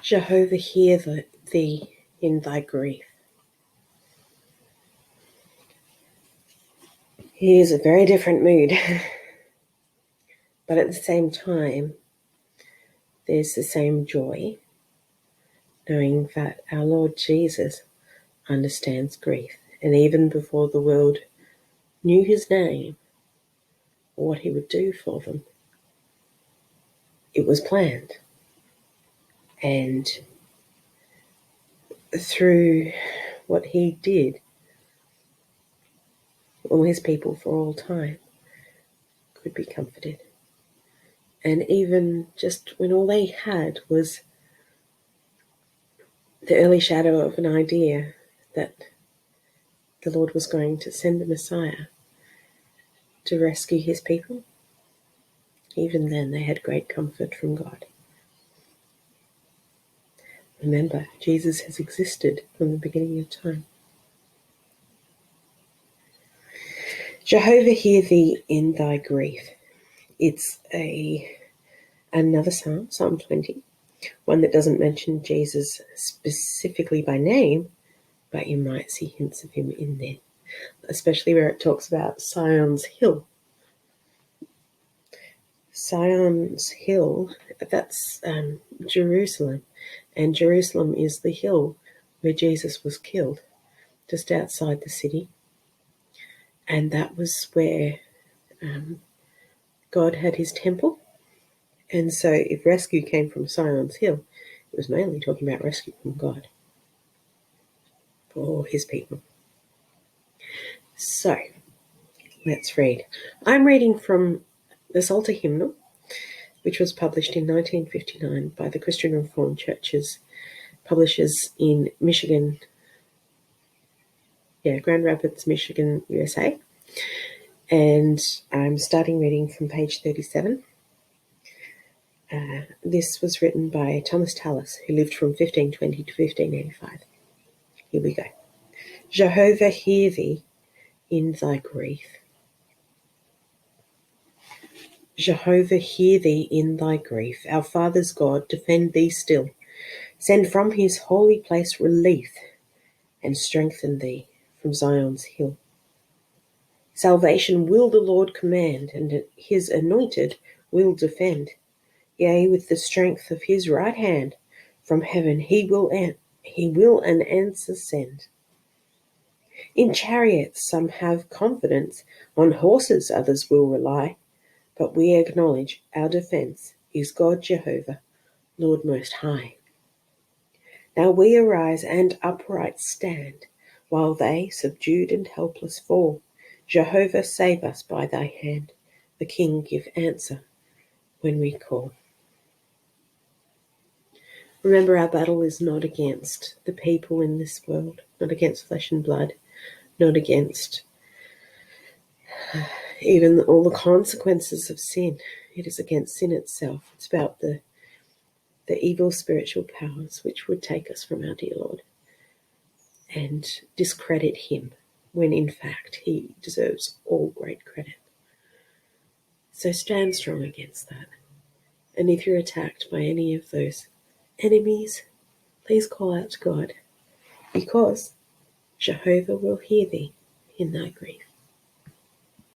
Jehovah, hear thee in thy grief. He is a very different mood, but at the same time, there's the same joy, knowing that our Lord Jesus understands grief. And even before the world knew his name or what he would do for them, it was planned. And through what he did, all his people for all time could be comforted. And even just when all they had was the early shadow of an idea that the Lord was going to send a Messiah to rescue his people, even then they had great comfort from God. Remember, Jesus has existed from the beginning of time. Jehovah, hear thee in thy grief. It's another psalm, Psalm 20, one that doesn't mention Jesus specifically by name, but you might see hints of him in there, especially where it talks about Sion's hill. Sion's hill, that's Jerusalem, and Jerusalem is the hill where Jesus was killed, just outside the city. And that was where God had his temple. And so if rescue came from Sion's hill, it was mainly talking about rescue from God for his people. So let's read. I'm reading from the Psalter Hymnal, which was published in 1959 by the Christian Reformed Church's publishers in Michigan, Grand Rapids, Michigan, USA. And I'm starting reading from page 37. This was written by Thomas Tallis, who lived from 1520 to 1585. Here we go. Jehovah, hear thee in thy grief. Jehovah, hear thee in thy grief. Our fathers' God, defend thee still. Send from his holy place relief, and strengthen thee from Zion's hill. Salvation will the Lord command, and his anointed will defend. Yea, with the strength of his right hand, from heaven he will an answer send. In chariots some have confidence, on horses others will rely, but we acknowledge our defense is God Jehovah, Lord Most High. Now we arise and upright stand, while they, subdued and helpless, fall. Jehovah, save us by thy hand. The King give answer when we call. Remember, our battle is not against the people in this world, not against flesh and blood, not against even all the consequences of sin. It is against sin itself. It's about the evil spiritual powers which would take us from our dear Lord and discredit him when in fact he deserves all great credit. So stand strong against that. And if you're attacked by any of those enemies, please call out to God, because Jehovah will hear thee in thy grief.